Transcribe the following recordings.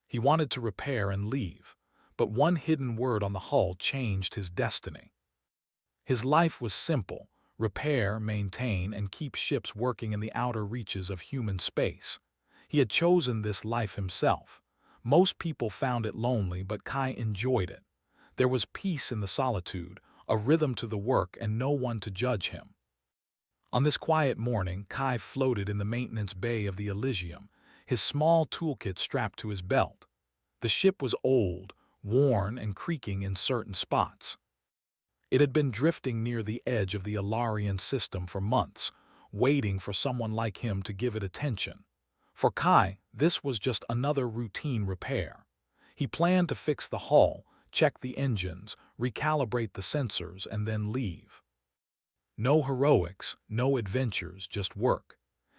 He wanted to repair and leave, but one hidden word on the hull changed his destiny. His life was simple: repair, maintain, and keep ships working in the outer reaches of human space. He had chosen this life himself. Most people found it lonely, but Kai enjoyed it. There was peace in the solitude, a rhythm to the work, and no one to judge him. On this quiet morning, Kai floated in the maintenance bay of the Elysium, his small toolkit strapped to his belt. The ship was old, worn, and creaking in certain spots. It had been drifting near the edge of the Alarian system for months, waiting for someone like him to give it attention. For Kai, this was just another routine repair. He planned to fix the hull, check the engines, recalibrate the sensors, and then leave. No heroics, no adventures, just work.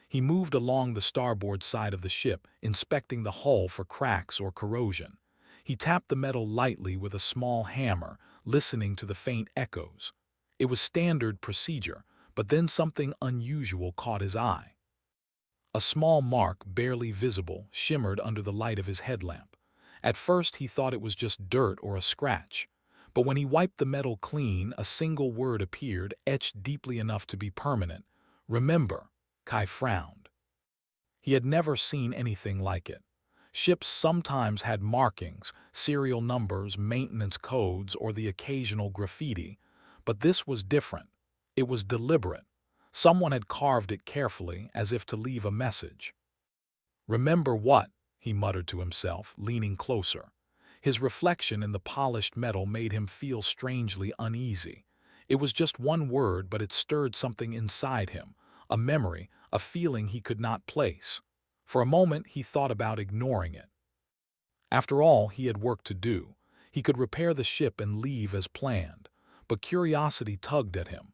He moved along the starboard side of the ship, inspecting the hull for cracks or corrosion. He tapped the metal lightly with a small hammer, listening to the faint echoes. It was standard procedure, but then something unusual caught his eye. A small mark, barely visible, shimmered under the light of his headlamp. At first he thought it was just dirt or a scratch, but when he wiped the metal clean, a single word appeared, etched deeply enough to be permanent. "Remember." Kai frowned. He had never seen anything like it. Ships sometimes had markings, serial numbers, maintenance codes, or the occasional graffiti, but this was different. It was deliberate. Someone had carved it carefully, as if to leave a message. "Remember what?" he muttered to himself, leaning closer. His reflection in the polished metal made him feel strangely uneasy. It was just one word, but it stirred something inside him, a memory, a feeling he could not place. For a moment he thought about ignoring it. After all, he had work to do. He could repair the ship and leave as planned, but curiosity tugged at him.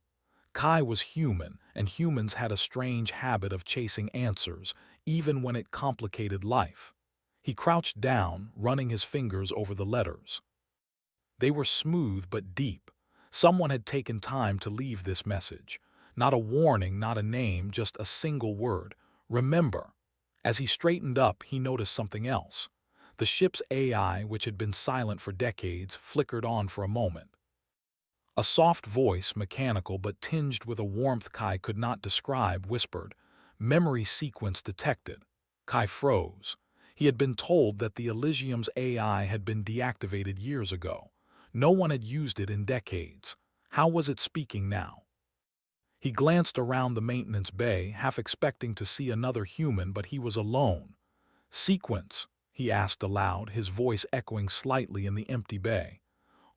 Kai was human, and humans had a strange habit of chasing answers, even when it complicated life. He crouched down, running his fingers over the letters. They were smooth but deep. Someone had taken time to leave this message. Not a warning, not a name, just a single word: remember. As he straightened up, he noticed something else. The ship's AI, which had been silent for decades, flickered on for a moment. A soft voice, mechanical but tinged with a warmth Kai could not describe, whispered, "Memory sequence detected." Kai froze. He had been told that the Elysium's AI had been deactivated years ago. No one had used it in decades. How was it speaking now? He glanced around the maintenance bay, half expecting to see another human, but he was alone. "Sequence?" he asked aloud, his voice echoing slightly in the empty bay.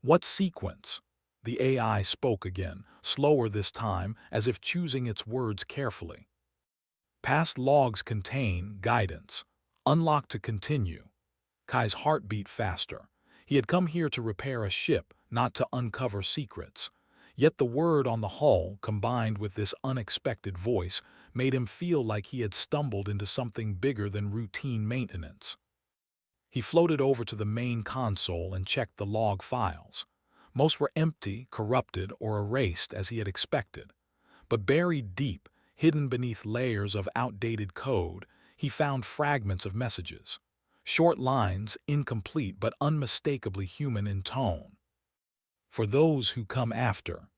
"What sequence?" The AI spoke again, slower this time, as if choosing its words carefully. "Past logs contain guidance. Unlock to continue." Kai's heart beat faster. He had come here to repair a ship, not to uncover secrets. Yet the word on the hull, combined with this unexpected voice, made him feel like he had stumbled into something bigger than routine maintenance. He floated over to the main console and checked the log files. Most were empty, corrupted, or erased as he had expected. But buried deep, hidden beneath layers of outdated code, he found fragments of messages. Short lines, incomplete but unmistakably human in tone. "For those who come after."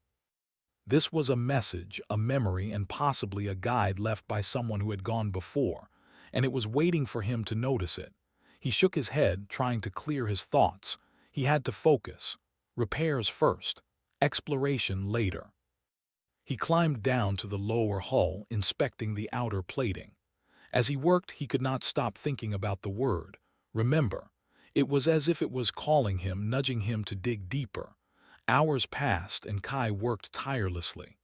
This was a message, a memory, and possibly a guide left by someone who had gone before, and it was waiting for him to notice it. He shook his head, trying to clear his thoughts. He had to focus. Repairs first, exploration later. He climbed down to the lower hull, inspecting the outer plating. As he worked, he could not stop thinking about the word, remember. It was as if it was calling him, nudging him to dig deeper. Hours passed, and Kai worked tirelessly.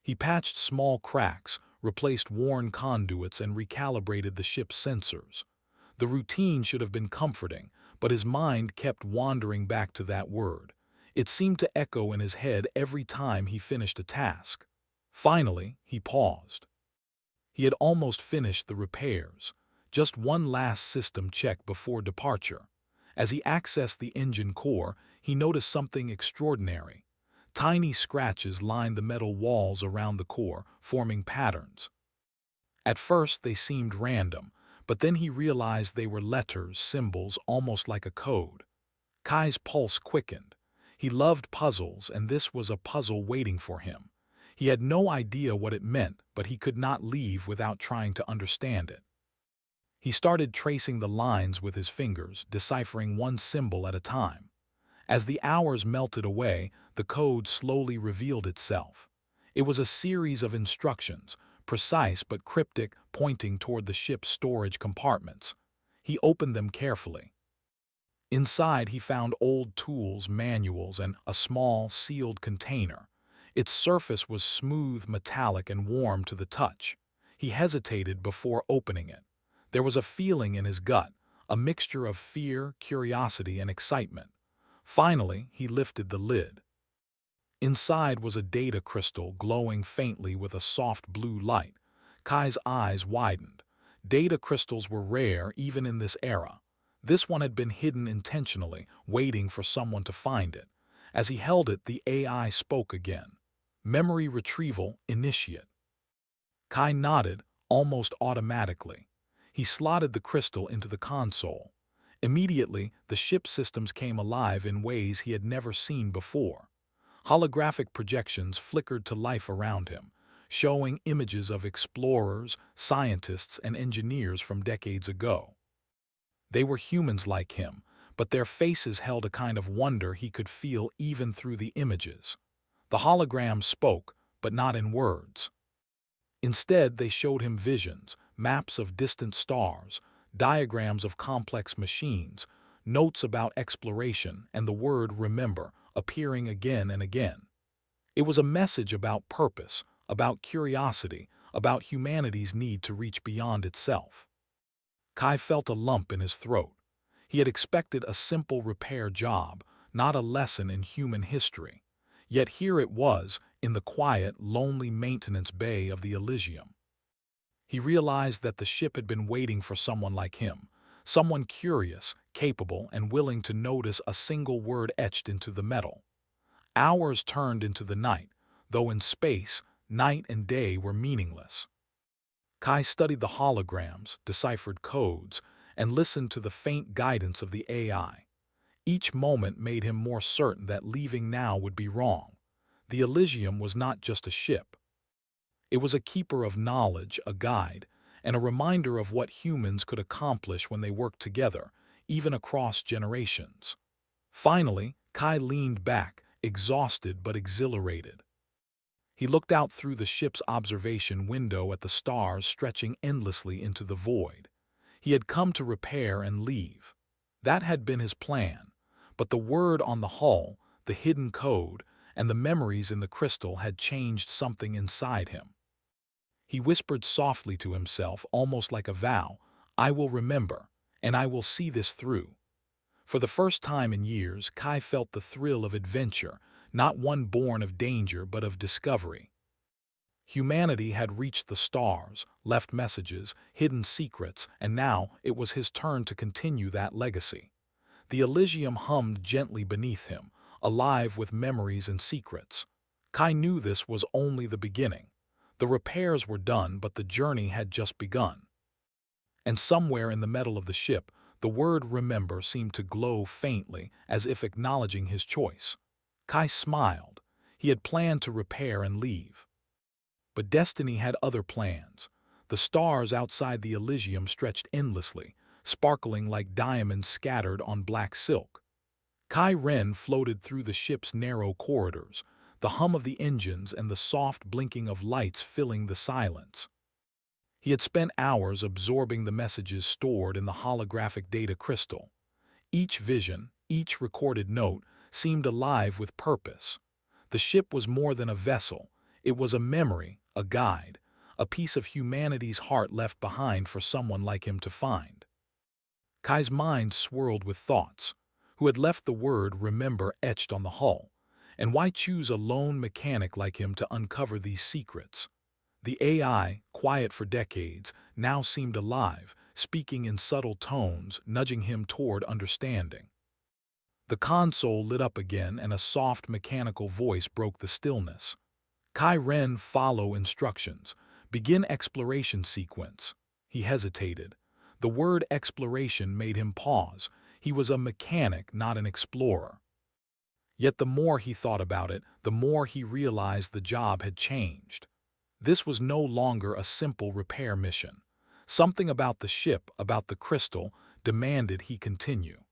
He patched small cracks, replaced worn conduits, and recalibrated the ship's sensors. The routine should have been comforting, but his mind kept wandering back to that word. It seemed to echo in his head every time he finished a task. Finally, he paused. He had almost finished the repairs. Just one last system check before departure. As he accessed the engine core, he noticed something extraordinary. Tiny scratches lined the metal walls around the core, forming patterns. At first they seemed random, But then he realized they were letters, symbols, almost like a code. Kai's pulse quickened. He loved puzzles, and this was a puzzle waiting for him. He had no idea what it meant, but he could not leave without trying to understand it. He started tracing the lines with his fingers, deciphering one symbol at a time. As the hours melted away, the code slowly revealed itself. It was a series of instructions, precise but cryptic, pointing toward the ship's storage compartments. He opened them carefully. Inside, he found old tools, manuals, and a small, sealed container. Its surface was smooth, metallic, and warm to the touch. He hesitated before opening it. There was a feeling in his gut, a mixture of fear, curiosity, and excitement. Finally, he lifted the lid. Inside was a data crystal glowing faintly with a soft blue light. Kai's eyes widened. Data crystals were rare even in this era. This one had been hidden intentionally, waiting for someone to find it. As he held it, the AI spoke again. Memory retrieval initiate. Kai nodded, almost automatically. He slotted the crystal into the console. Immediately, the ship's systems came alive in ways he had never seen before. Holographic projections flickered to life around him, showing images of explorers, scientists, and engineers from decades ago. They were humans like him, but their faces held a kind of wonder he could feel even through the images. The holograms spoke, but not in words. Instead, they showed him visions, maps of distant stars, diagrams of complex machines, notes about exploration, and the word remember appearing again and again. It was a message about purpose, about curiosity, about humanity's need to reach beyond itself. Kai felt a lump in his throat. He had expected a simple repair job, not a lesson in human history. Yet here it was, in the quiet, lonely maintenance bay of the Elysium. He realized that the ship had been waiting for someone like him, someone curious, capable, and willing to notice a single word etched into the metal. Hours turned into the night, though in space, night and day were meaningless. Kai studied the holograms, deciphered codes, and listened to the faint guidance of the AI. Each moment made him more certain that leaving now would be wrong. The Elysium was not just a ship. It was a keeper of knowledge, a guide, and a reminder of what humans could accomplish when they worked together, even across generations. Finally, Kai leaned back, exhausted but exhilarated. He looked out through the ship's observation window at the stars stretching endlessly into the void. He had come to repair and leave. That had been his plan, but the word on the hull, the hidden code, and the memories in the crystal had changed something inside him. He whispered softly to himself, almost like a vow, "I will remember, and I will see this through." For the first time in years, Kai felt the thrill of adventure, not one born of danger but of discovery. Humanity had reached the stars, left messages, hidden secrets, and now it was his turn to continue that legacy. The Elysium hummed gently beneath him, alive with memories and secrets. Kai knew this was only the beginning. The repairs were done, but the journey had just begun. And somewhere in the metal of the ship, the word remember seemed to glow faintly, as if acknowledging his choice. Kai smiled. He had planned to repair and leave. But destiny had other plans. The stars outside the Elysium stretched endlessly, sparkling like diamonds scattered on black silk. Kai Ren floated through the ship's narrow corridors, the hum of the engines and the soft blinking of lights filling the silence. He had spent hours absorbing the messages stored in the holographic data crystal. Each vision, each recorded note, seemed alive with purpose. The ship was more than a vessel. It was a memory, a guide, a piece of humanity's heart left behind for someone like him to find. Kai's mind swirled with thoughts. Who had left the word remember etched on the hull? And why choose a lone mechanic like him to uncover these secrets? The AI, quiet for decades, now seemed alive, speaking in subtle tones, nudging him toward understanding. The console lit up again and a soft mechanical voice broke the stillness. Kai Ren, follow instructions. Begin exploration sequence. He hesitated. The word exploration made him pause. He was a mechanic, not an explorer. Yet the more he thought about it, the more he realized the job had changed. This was no longer a simple repair mission. Something about the ship, about the crystal, demanded he continue.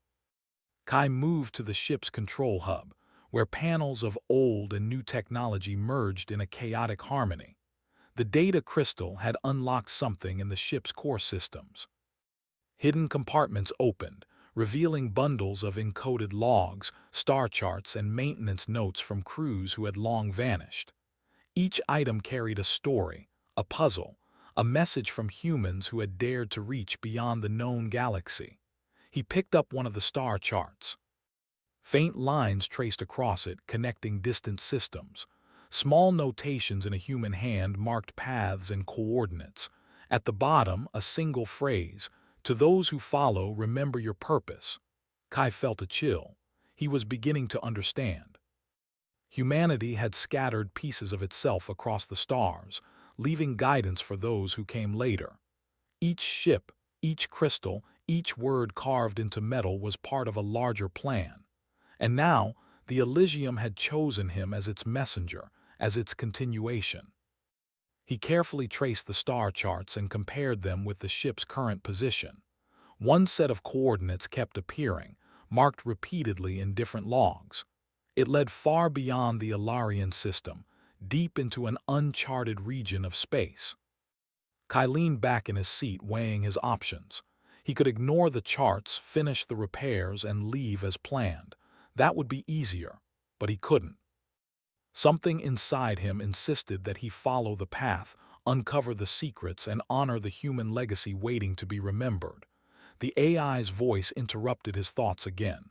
Kai moved to the ship's control hub, where panels of old and new technology merged in a chaotic harmony. The data crystal had unlocked something in the ship's core systems. Hidden compartments opened, revealing bundles of encoded logs, star charts, and maintenance notes from crews who had long vanished. Each item carried a story, a puzzle, a message from humans who had dared to reach beyond the known galaxy. He picked up one of the star charts. Faint lines traced across it, connecting distant systems. Small notations in a human hand marked paths and coordinates. At the bottom, a single phrase, "To those who follow, remember your purpose." Kai felt a chill. He was beginning to understand. Humanity had scattered pieces of itself across the stars, leaving guidance for those who came later. Each ship, each crystal, each word carved into metal was part of a larger plan. And now, the Elysium had chosen him as its messenger, as its continuation. He carefully traced the star charts and compared them with the ship's current position. One set of coordinates kept appearing, marked repeatedly in different logs. It led far beyond the Ilarian system, deep into an uncharted region of space. Kai leaned back in his seat, weighing his options. He could ignore the charts, finish the repairs, and leave as planned. That would be easier, but he couldn't. Something inside him insisted that he follow the path, uncover the secrets, and honor the human legacy waiting to be remembered. The AI's voice interrupted his thoughts again.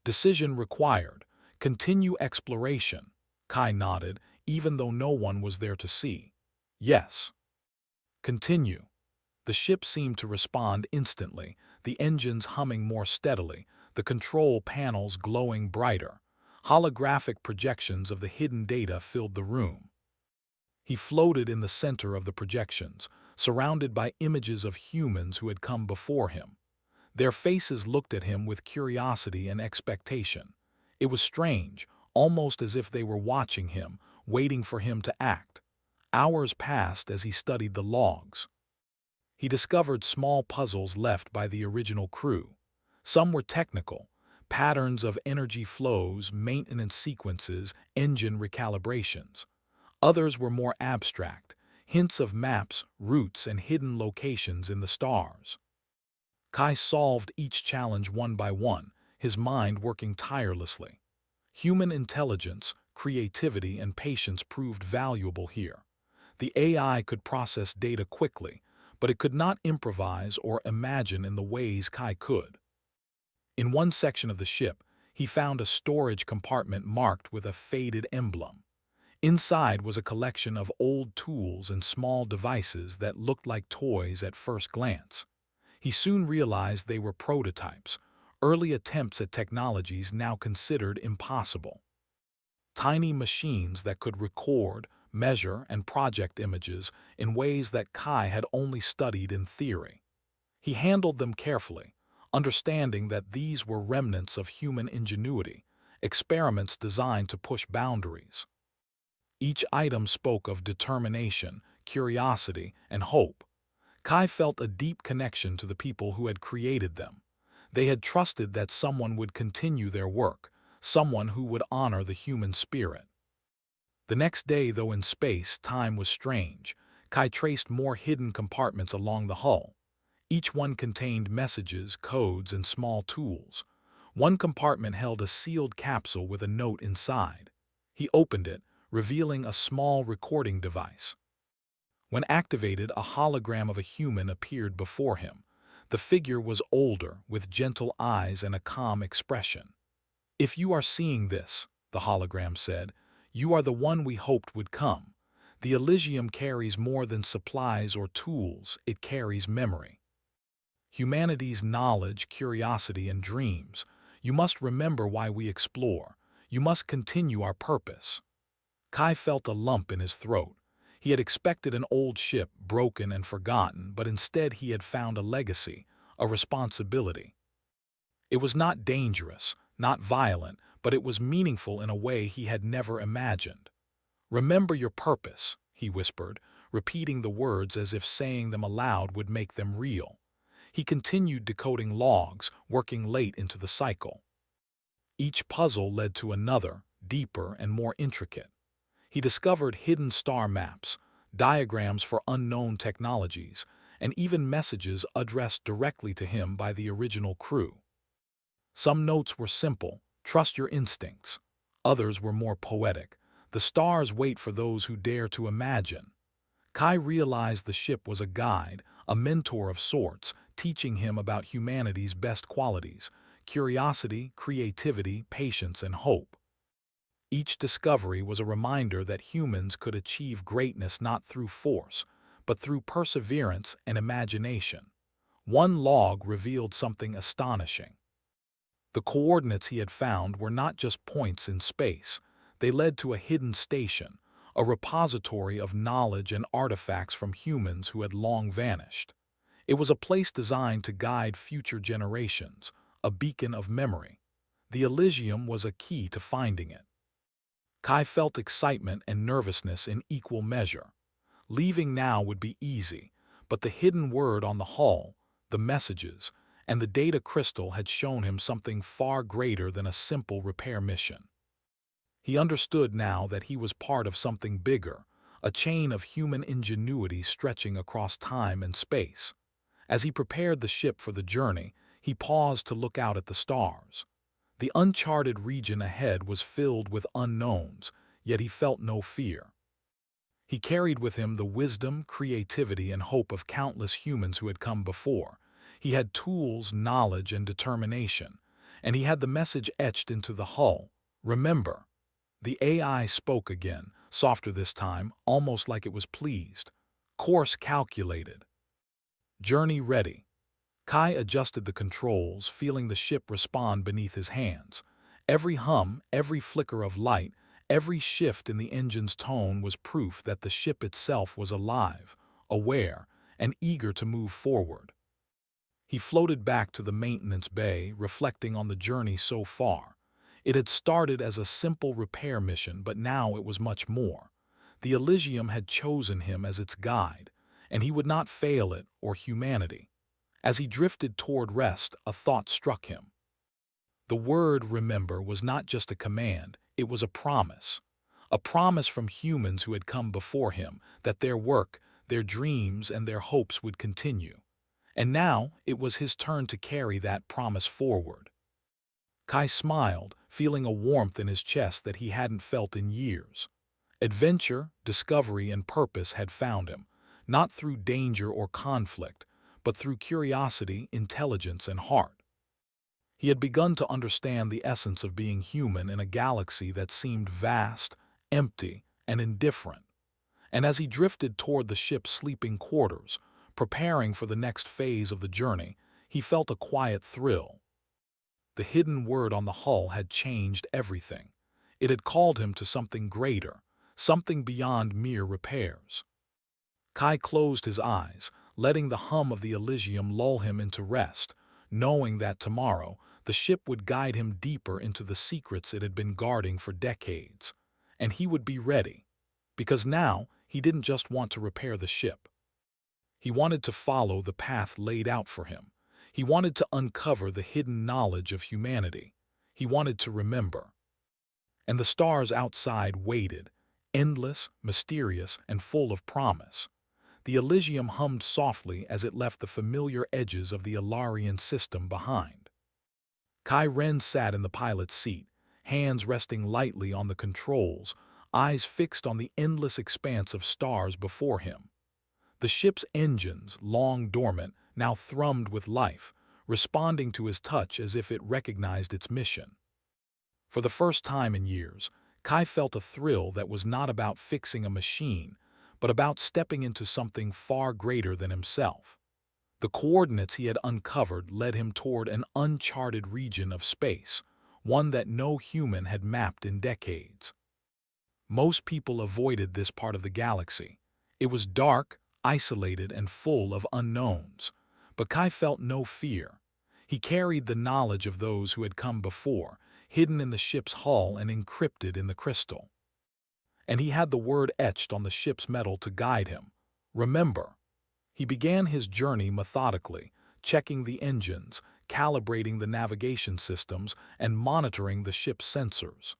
Decision required. Continue exploration. Kai nodded, even though no one was there to see. Yes. Continue. The ship seemed to respond instantly, the engines humming more steadily, the control panels glowing brighter. Holographic projections of the hidden data filled the room. He floated in the center of the projections, surrounded by images of humans who had come before him. Their faces looked at him with curiosity and expectation. It was strange, almost as if they were watching him, waiting for him to act. Hours passed as he studied the logs. He discovered small puzzles left by the original crew. Some were technical, patterns of energy flows, maintenance sequences, engine recalibrations. Others were more abstract, hints of maps, routes, and hidden locations in the stars. Kai solved each challenge one by one, his mind working tirelessly. Human intelligence, creativity, and patience proved valuable here. The AI could process data quickly, but it could not improvise or imagine in the ways Kai could. In one section of the ship, he found a storage compartment marked with a faded emblem. Inside was a collection of old tools and small devices that looked like toys at first glance. He soon realized they were prototypes, early attempts at technologies now considered impossible. Tiny machines that could record, measure, and project images in ways that Kai had only studied in theory. He handled them carefully, understanding that these were remnants of human ingenuity, experiments designed to push boundaries. Each item spoke of determination, curiosity, and hope. Kai felt a deep connection to the people who had created them. They had trusted that someone would continue their work, someone who would honor the human spirit. The next day, though in space, time was strange. Kai traced more hidden compartments along the hull. Each one contained messages, codes, and small tools. One compartment held a sealed capsule with a note inside. He opened it, revealing a small recording device. When activated, a hologram of a human appeared before him. The figure was older, with gentle eyes and a calm expression. "If you are seeing this," the hologram said, "you are the one we hoped would come. The Elysium carries more than supplies or tools, it carries memory. Humanity's knowledge, curiosity, and dreams. You must remember why we explore. You must continue our purpose." Kai felt a lump in his throat. He had expected an old ship, broken and forgotten, but instead he had found a legacy, a responsibility. It was not dangerous, not violent, but it was meaningful in a way he had never imagined. "Remember your purpose," he whispered, repeating the words as if saying them aloud would make them real. He continued decoding logs, working late into the cycle. Each puzzle led to another, deeper and more intricate. He discovered hidden star maps, diagrams for unknown technologies, and even messages addressed directly to him by the original crew. Some notes were simple, "Trust your instincts." Others were more poetic, "The stars wait for those who dare to imagine." Kai realized the ship was a guide, a mentor of sorts, teaching him about humanity's best qualities: curiosity, creativity, patience, and hope. Each discovery was a reminder that humans could achieve greatness not through force, but through perseverance and imagination. One log revealed something astonishing. The coordinates he had found were not just points in space. They led to a hidden station, a repository of knowledge and artifacts from humans who had long vanished. It was a place designed to guide future generations, a beacon of memory. The Elysium was a key to finding it. Kai felt excitement and nervousness in equal measure. Leaving now would be easy, but the hidden word on the hull, the messages, and the data crystal had shown him something far greater than a simple repair mission. He understood now that he was part of something bigger, a chain of human ingenuity stretching across time and space. As he prepared the ship for the journey, he paused to look out at the stars. The uncharted region ahead was filled with unknowns, yet he felt no fear. He carried with him the wisdom, creativity, and hope of countless humans who had come before. He had tools, knowledge, and determination, and he had the message etched into the hull: "Remember." The AI spoke again, softer this time, almost like it was pleased. "Course calculated. Journey ready." Kai adjusted the controls, feeling the ship respond beneath his hands. Every hum, every flicker of light, every shift in the engine's tone was proof that the ship itself was alive, aware, and eager to move forward. He floated back to the maintenance bay, reflecting on the journey so far. It had started as a simple repair mission, but now it was much more. The Elysium had chosen him as its guide, and he would not fail it or humanity. As he drifted toward rest, a thought struck him. The word "remember" was not just a command, it was a promise. A promise from humans who had come before him, that their work, their dreams, and their hopes would continue. And now it was his turn to carry that promise forward. Kai smiled, feeling a warmth in his chest that he hadn't felt in years. Adventure, discovery, and purpose had found him, not through danger or conflict, but through curiosity, intelligence, and heart. He had begun to understand the essence of being human in a galaxy that seemed vast, empty, and indifferent. And as he drifted toward the ship's sleeping quarters, preparing for the next phase of the journey, he felt a quiet thrill. The hidden word on the hull had changed everything. It had called him to something greater, something beyond mere repairs. Kai closed his eyes, letting the hum of the Elysium lull him into rest, knowing that tomorrow the ship would guide him deeper into the secrets it had been guarding for decades. And he would be ready, because now he didn't just want to repair the ship. He wanted to follow the path laid out for him. He wanted to uncover the hidden knowledge of humanity. He wanted to remember. And the stars outside waited, endless, mysterious, and full of promise. The Elysium hummed softly as it left the familiar edges of the Ilarian system behind. Kai Ren sat in the pilot's seat, hands resting lightly on the controls, eyes fixed on the endless expanse of stars before him. The ship's engines, long dormant, now thrummed with life, responding to his touch as if it recognized its mission. For the first time in years, Kai felt a thrill that was not about fixing a machine, but about stepping into something far greater than himself. The coordinates he had uncovered led him toward an uncharted region of space, one that no human had mapped in decades. Most people avoided this part of the galaxy. It was dark, isolated, and full of unknowns. But Kai felt no fear. He carried the knowledge of those who had come before, hidden in the ship's hull and encrypted in the crystal. And he had the word etched on the ship's metal to guide him. Remember. He began his journey methodically, checking the engines, calibrating the navigation systems, and monitoring the ship's sensors.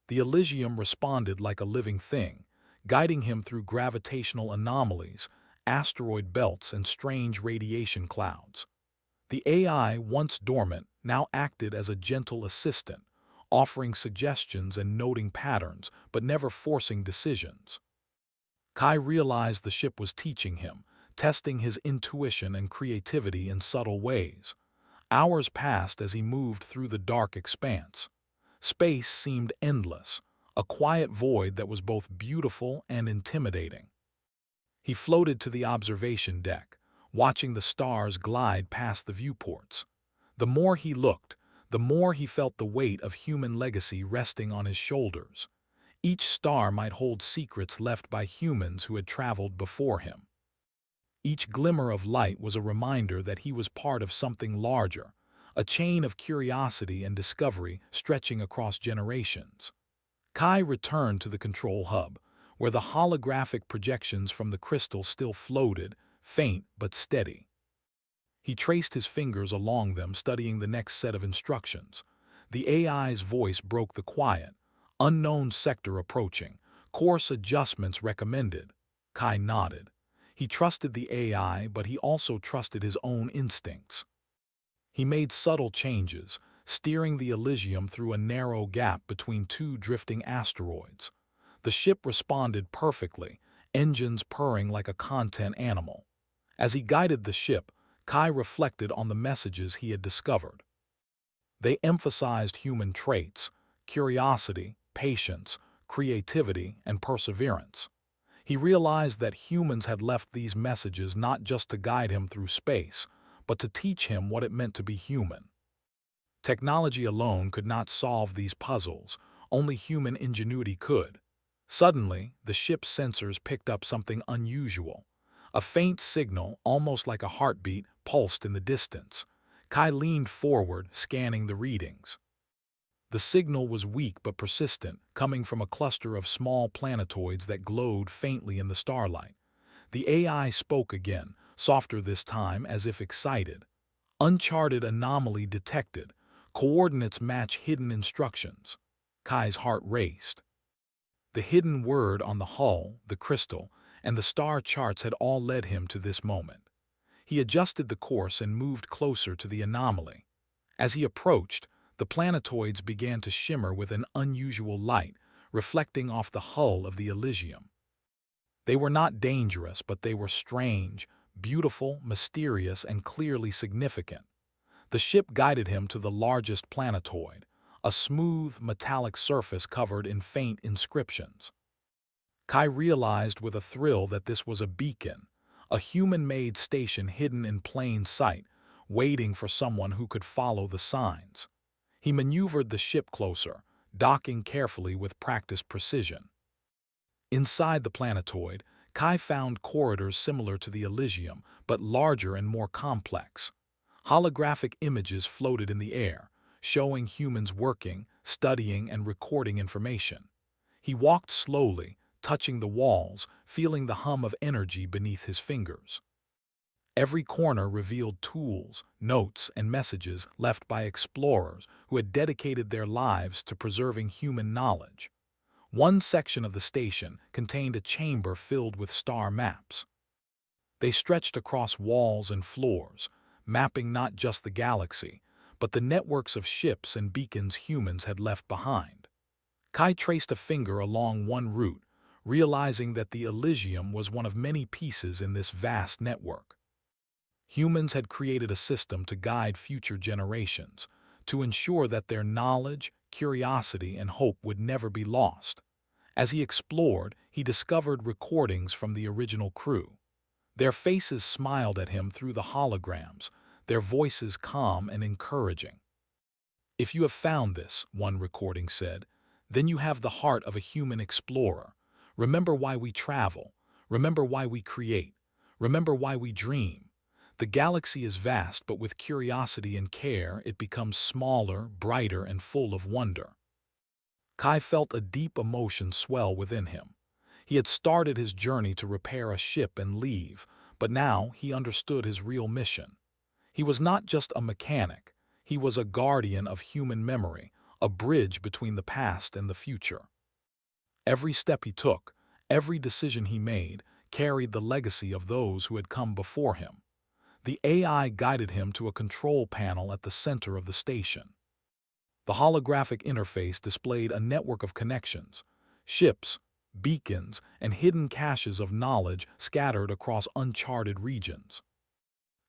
The Elysium responded like a living thing, guiding him through gravitational anomalies, asteroid belts, and strange radiation clouds. The AI, once dormant, now acted as a gentle assistant, offering suggestions and noting patterns, but never forcing decisions. Kai realized the ship was teaching him, testing his intuition and creativity in subtle ways. Hours passed as he moved through the dark expanse. Space seemed endless, a quiet void that was both beautiful and intimidating. He floated to the observation deck, watching the stars glide past the viewports. The more he looked, the more he felt the weight of human legacy resting on his shoulders. Each star might hold secrets left by humans who had traveled before him. Each glimmer of light was a reminder that he was part of something larger, a chain of curiosity and discovery stretching across generations. Kai returned to the control hub, where the holographic projections from the crystal still floated, faint but steady. He traced his fingers along them, studying the next set of instructions. The AI's voice broke the quiet. Unknown sector approaching. Course adjustments recommended. Kai nodded. He trusted the AI, but he also trusted his own instincts. He made subtle changes, steering the Elysium through a narrow gap between two drifting asteroids. The ship responded perfectly, engines purring like a content animal. As he guided the ship, Kai reflected on the messages he had discovered. They emphasized human traits, curiosity, patience, creativity, and perseverance. He realized that humans had left these messages not just to guide him through space, but to teach him what it meant to be human. Technology alone could not solve these puzzles, only human ingenuity could. Suddenly, the ship's sensors picked up something unusual. A faint signal, almost like a heartbeat, pulsed in the distance. Kai leaned forward, scanning the readings. The signal was weak but persistent, coming from a cluster of small planetoids that glowed faintly in the starlight. The AI spoke again, softer this time, as if excited. Uncharted anomaly detected. Coordinates match hidden instructions. Kai's heart raced. The hidden word on the hull, the crystal, and the star charts had all led him to this moment. He adjusted the course and moved closer to the anomaly. As he approached, the planetoids began to shimmer with an unusual light, reflecting off the hull of the Elysium. They were not dangerous, but they were strange, beautiful, mysterious, and clearly significant. The ship guided him to the largest planetoid, a smooth, metallic surface covered in faint inscriptions. Kai realized with a thrill that this was a beacon, a human-made station hidden in plain sight, waiting for someone who could follow the signs. He maneuvered the ship closer, docking carefully with practiced precision. Inside the planetoid, Kai found corridors similar to the Elysium, but larger and more complex. Holographic images floated in the air, showing humans working, studying, and recording information. He walked slowly, touching the walls, feeling the hum of energy beneath his fingers. Every corner revealed tools, notes, and messages left by explorers who had dedicated their lives to preserving human knowledge. One section of the station contained a chamber filled with star maps. They stretched across walls and floors, mapping not just the galaxy, but the networks of ships and beacons humans had left behind. Kai traced a finger along one route, realizing that the Elysium was one of many pieces in this vast network. Humans had created a system to guide future generations, to ensure that their knowledge, curiosity, and hope would never be lost. As he explored, he discovered recordings from the original crew. Their faces smiled at him through the holograms, their voices calm and encouraging. "If you have found this," one recording said, "then you have the heart of a human explorer. Remember why we travel. Remember why we create. Remember why we dream. The galaxy is vast, but with curiosity and care, it becomes smaller, brighter, and full of wonder. Kai felt a deep emotion swell within him. He had started his journey to repair a ship and leave, but now he understood his real mission. He was not just a mechanic, he was a guardian of human memory, a bridge between the past and the future. Every step he took, every decision he made, carried the legacy of those who had come before him. The AI guided him to a control panel at the center of the station. The holographic interface displayed a network of connections, ships, beacons, and hidden caches of knowledge scattered across uncharted regions.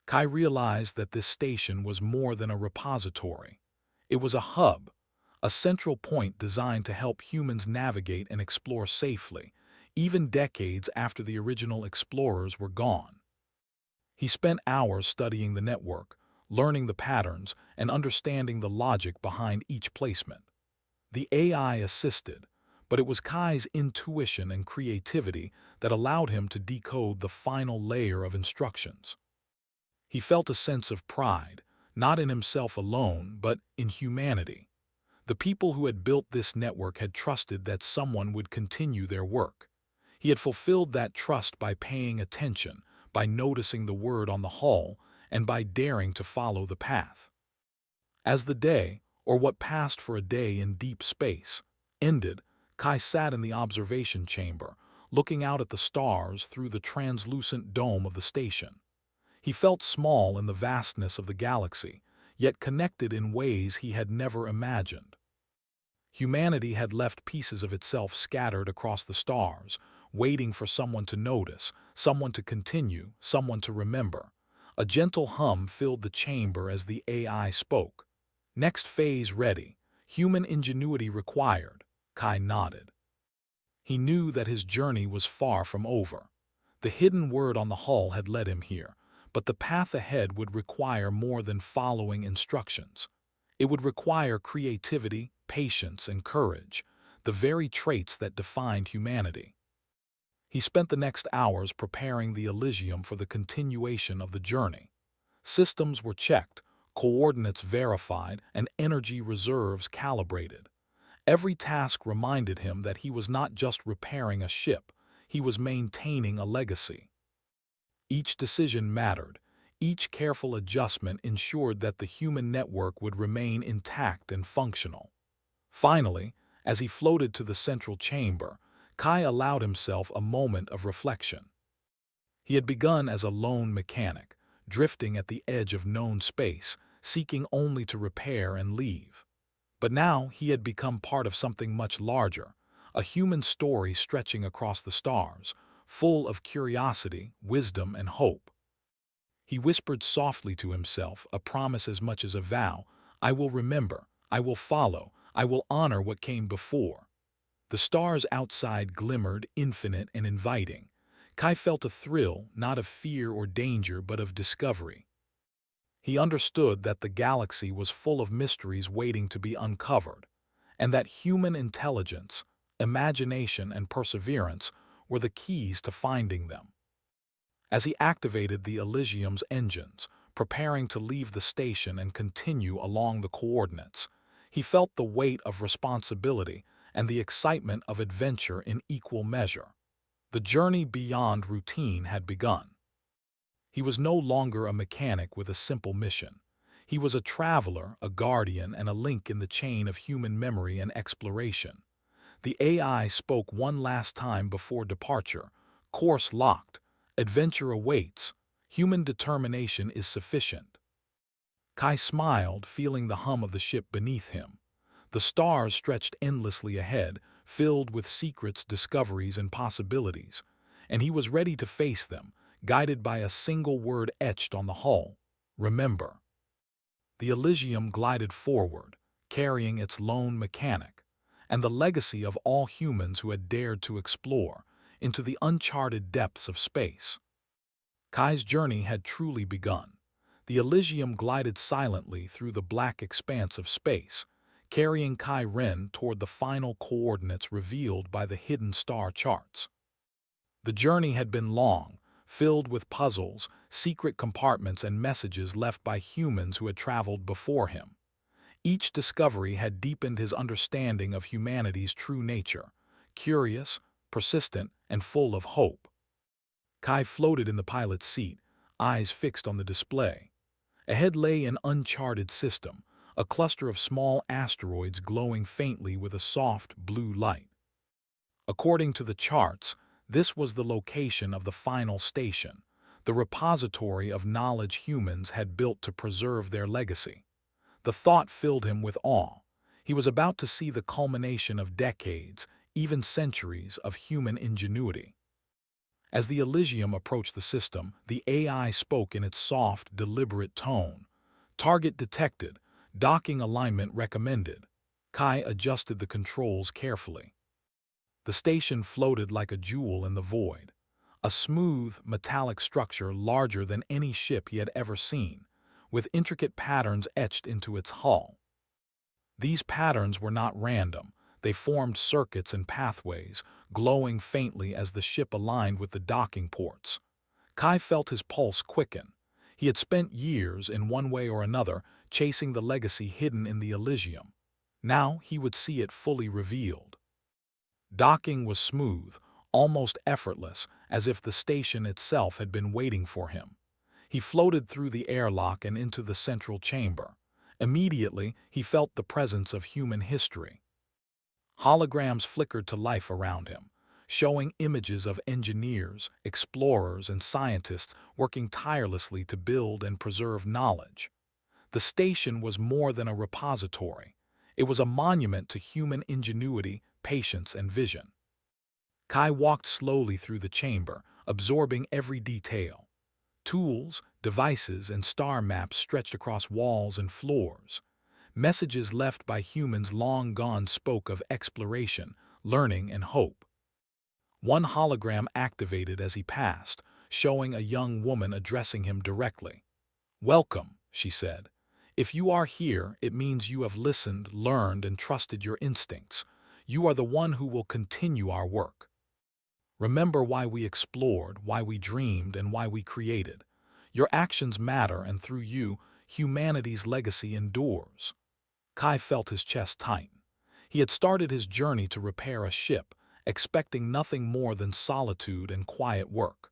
Kai realized that this station was more than a repository. It was a hub, a central point designed to help humans navigate and explore safely, even decades after the original explorers were gone. He spent hours studying the network, learning the patterns, and understanding the logic behind each placement. The AI assisted, but it was Kai's intuition and creativity that allowed him to decode the final layer of instructions. He felt a sense of pride, not in himself alone, but in humanity. The people who had built this network had trusted that someone would continue their work. He had fulfilled that trust by paying attention, by noticing the word on the hull, and by daring to follow the path. As the day, or what passed for a day in deep space, ended, Kai sat in the observation chamber, looking out at the stars through the translucent dome of the station. He felt small in the vastness of the galaxy, yet connected in ways he had never imagined. Humanity had left pieces of itself scattered across the stars, waiting for someone to notice, someone to continue, someone to remember. A gentle hum filled the chamber as the AI spoke. Next phase ready. Human ingenuity required. Kai nodded. He knew that his journey was far from over. The hidden word on the hull had led him here, but the path ahead would require more than following instructions. It would require creativity, patience, and courage, the very traits that defined humanity. He spent the next hours preparing the Elysium for the continuation of the journey. Systems were checked, coordinates verified, and energy reserves calibrated. Every task reminded him that he was not just repairing a ship, he was maintaining a legacy. Each decision mattered. Each careful adjustment ensured that the human network would remain intact and functional. Finally, as he floated to the central chamber, Kai allowed himself a moment of reflection. He had begun as a lone mechanic, drifting at the edge of known space, seeking only to repair and leave. But now he had become part of something much larger, a human story stretching across the stars, full of curiosity, wisdom, and hope. He whispered softly to himself, a promise as much as a vow, "I will remember, I will follow, I will honor what came before." The stars outside glimmered, infinite and inviting. Kai felt a thrill, not of fear or danger, but of discovery. He understood that the galaxy was full of mysteries waiting to be uncovered, and that human intelligence, imagination, and perseverance were the keys to finding them. As he activated the Elysium's engines, preparing to leave the station and continue along the coordinates, he felt the weight of responsibility and the excitement of adventure in equal measure. The journey beyond routine had begun. He was no longer a mechanic with a simple mission. He was a traveler, a guardian, and a link in the chain of human memory and exploration. The AI spoke one last time before departure. "Course locked. Adventure awaits. Human determination is sufficient." Kai smiled, feeling the hum of the ship beneath him. The stars stretched endlessly ahead, filled with secrets, discoveries, and possibilities, and he was ready to face them, guided by a single word etched on the hull: remember. The Elysium glided forward, carrying its lone mechanic, and the legacy of all humans who had dared to explore into the uncharted depths of space. Kai's journey had truly begun. The Elysium glided silently through the black expanse of space, carrying Kai Ren toward the final coordinates revealed by the hidden star charts. The journey had been long, filled with puzzles, secret compartments, and messages left by humans who had traveled before him. Each discovery had deepened his understanding of humanity's true nature, curious, persistent, and full of hope. Kai floated in the pilot's seat, eyes fixed on the display. Ahead lay an uncharted system, a cluster of small asteroids glowing faintly with a soft blue light. According to the charts, this was the location of the final station, the repository of knowledge humans had built to preserve their legacy. The thought filled him with awe. He was about to see the culmination of decades, even centuries, of human ingenuity. As the Elysium approached the system, the AI spoke in its soft, deliberate tone. Target detected. Docking alignment recommended. Kai adjusted the controls carefully. The station floated like a jewel in the void, a smooth, metallic structure larger than any ship he had ever seen, with intricate patterns etched into its hull. These patterns were not random. They formed circuits and pathways, glowing faintly as the ship aligned with the docking ports. Kai felt his pulse quicken. He had spent years, in one way or another, chasing the legacy hidden in the Elysium. Now he would see it fully revealed. Docking was smooth, almost effortless, as if the station itself had been waiting for him. He floated through the airlock and into the central chamber. Immediately, he felt the presence of human history. Holograms flickered to life around him, showing images of engineers, explorers, and scientists working tirelessly to build and preserve knowledge. The station was more than a repository. It was a monument to human ingenuity, patience, and vision. Kai walked slowly through the chamber, absorbing every detail. Tools, devices, and star maps stretched across walls and floors. Messages left by humans long gone spoke of exploration, learning, and hope. One hologram activated as he passed, showing a young woman addressing him directly. "Welcome," she said. "If you are here, it means you have listened, learned, and trusted your instincts. You are the one who will continue our work. Remember why we explored, why we dreamed, and why we created. Your actions matter, and through you, humanity's legacy endures." Kai felt his chest tighten. He had started his journey to repair a ship, expecting nothing more than solitude and quiet work.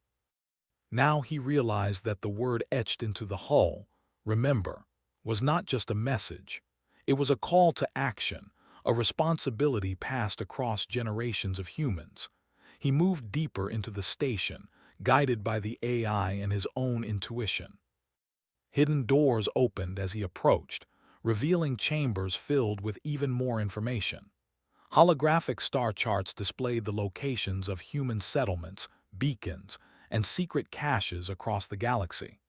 Now he realized that the word etched into the hull, "remember," was not just a message. It was a call to action, a responsibility passed across generations of humans. He moved deeper into the station, guided by the AI and his own intuition. Hidden doors opened as he approached, revealing chambers filled with even more information. Holographic star charts displayed the locations of human settlements, beacons, and secret caches across the galaxy.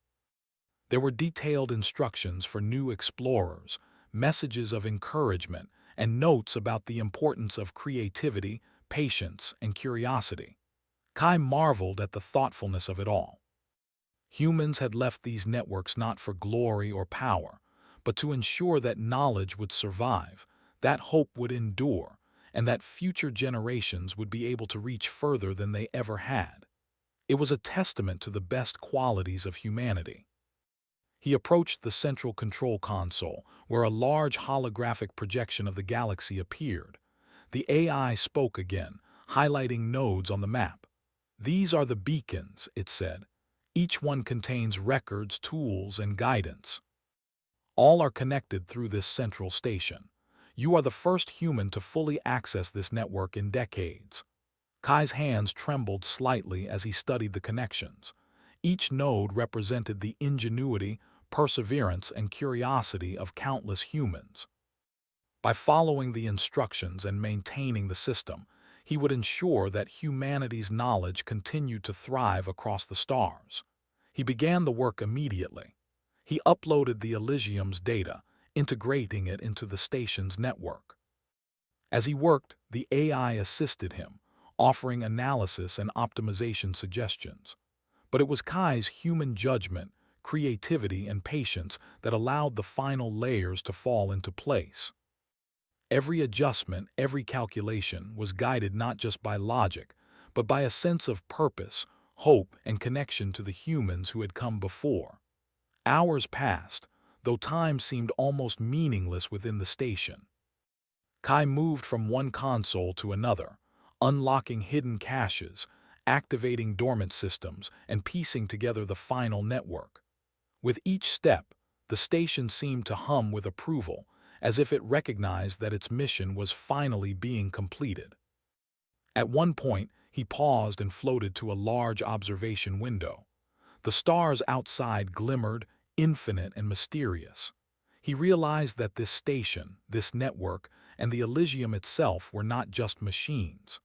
There were detailed instructions for new explorers, messages of encouragement, and notes about the importance of creativity, patience, and curiosity. Kai marveled at the thoughtfulness of it all. Humans had left these networks not for glory or power, but to ensure that knowledge would survive, that hope would endure, and that future generations would be able to reach further than they ever had. It was a testament to the best qualities of humanity. He approached the central control console, where a large holographic projection of the galaxy appeared. The AI spoke again, highlighting nodes on the map. "These are the beacons," it said. "Each one contains records, tools, and guidance. All are connected through this central station. You are the first human to fully access this network in decades." Kai's hands trembled slightly as he studied the connections. Each node represented the ingenuity, perseverance, and curiosity of countless humans. By following the instructions and maintaining the system, he would ensure that humanity's knowledge continued to thrive across the stars. He began the work immediately. He uploaded the Elysium's data, integrating it into the station's network. As he worked, the AI assisted him, offering analysis and optimization suggestions. But it was Kai's human judgment, creativity, and patience that allowed the final layers to fall into place. Every adjustment, every calculation was guided not just by logic, but by a sense of purpose, hope, and connection to the humans who had come before. Hours passed, though time seemed almost meaningless within the station. Kai moved from one console to another, unlocking hidden caches, activating dormant systems, and piecing together the final network. With each step, the station seemed to hum with approval, as if it recognized that its mission was finally being completed. At one point, he paused and floated to a large observation window. The stars outside glimmered, infinite and mysterious. He realized that this station, this network, and the Elysium itself were not just machines.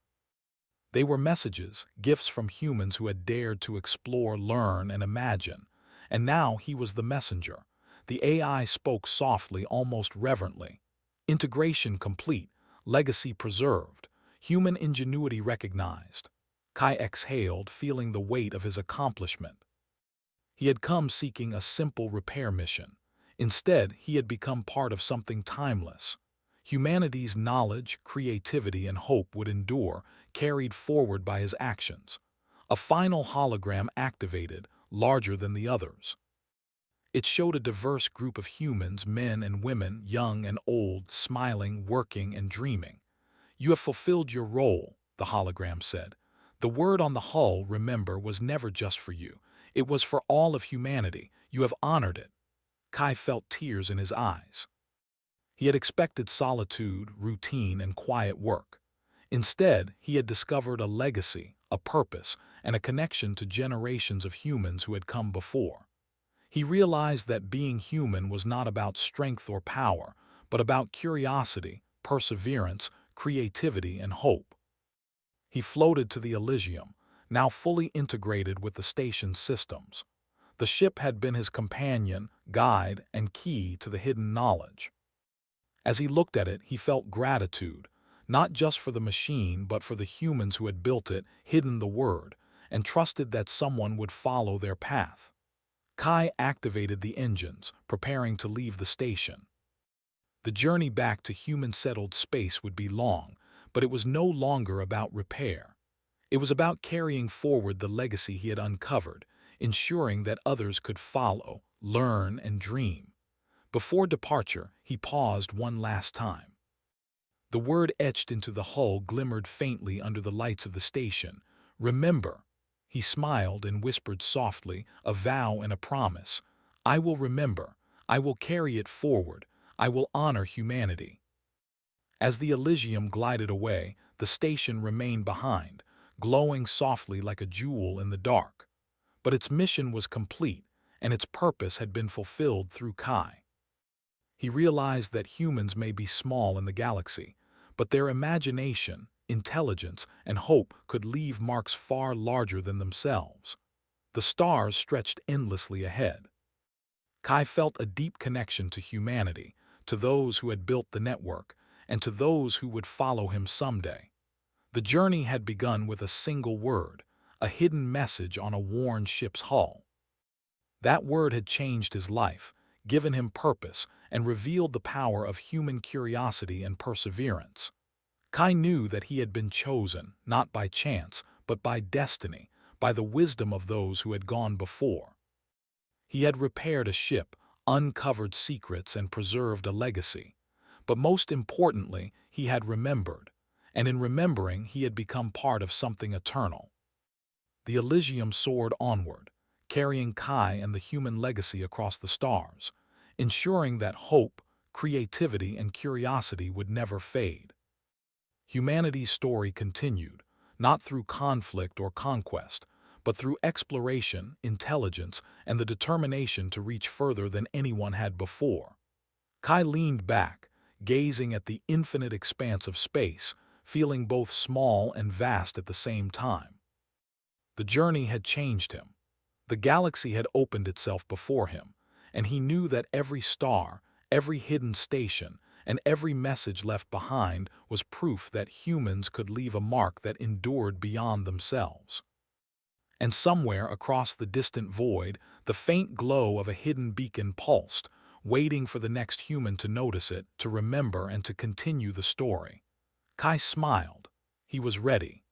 They were messages, gifts from humans who had dared to explore, learn, and imagine. And now he was the messenger. The AI spoke softly, almost reverently. Integration complete, legacy preserved, human ingenuity recognized. Kai exhaled, feeling the weight of his accomplishment. He had come seeking a simple repair mission. Instead, he had become part of something timeless. Humanity's knowledge, creativity, and hope would endure, carried forward by his actions. A final hologram activated, larger than the others. It showed a diverse group of humans, men and women, young and old, smiling, working, and dreaming. "You have fulfilled your role," the hologram said. "The word on the hull, remember, was never just for you. It was for all of humanity. You have honored it." Kai felt tears in his eyes. He had expected solitude, routine, and quiet work. Instead, he had discovered a legacy, a purpose, and a connection to generations of humans who had come before. He realized that being human was not about strength or power, but about curiosity, perseverance, creativity, and hope. He floated to the Elysium, now fully integrated with the station's systems. The ship had been his companion, guide, and key to the hidden knowledge. As he looked at it, he felt gratitude, not just for the machine, but for the humans who had built it, hidden the word, and trusted that someone would follow their path. Kai activated the engines, preparing to leave the station. The journey back to human-settled space would be long, but it was no longer about repair. It was about carrying forward the legacy he had uncovered, ensuring that others could follow, learn, and dream. Before departure, he paused one last time. The word etched into the hull glimmered faintly under the lights of the station. "Remember." He smiled and whispered softly, a vow and a promise. "I will remember. I will carry it forward. I will honor humanity." As the Elysium glided away, the station remained behind, glowing softly like a jewel in the dark. But its mission was complete, and its purpose had been fulfilled through Kai. He realized that humans may be small in the galaxy, but their imagination, intelligence, and hope could leave marks far larger than themselves. The stars stretched endlessly ahead. Kai felt a deep connection to humanity, to those who had built the network, and to those who would follow him someday. The journey had begun with a single word, a hidden message on a worn ship's hull. That word had changed his life, given him purpose, and revealed the power of human curiosity and perseverance. Kai knew that he had been chosen, not by chance, but by destiny, by the wisdom of those who had gone before. He had repaired a ship, uncovered secrets, and preserved a legacy. But most importantly, he had remembered, and in remembering he had become part of something eternal. The Elysium soared onward, carrying Kai and the human legacy across the stars, ensuring that hope, creativity, and curiosity would never fade. Humanity's story continued, not through conflict or conquest, but through exploration, intelligence, and the determination to reach further than anyone had before. Kai leaned back, gazing at the infinite expanse of space, feeling both small and vast at the same time. The journey had changed him. The galaxy had opened itself before him, and he knew that every star, every hidden station, and every message left behind was proof that humans could leave a mark that endured beyond themselves. And somewhere across the distant void, the faint glow of a hidden beacon pulsed, waiting for the next human to notice it, to remember, and to continue the story. Kai smiled. He was ready.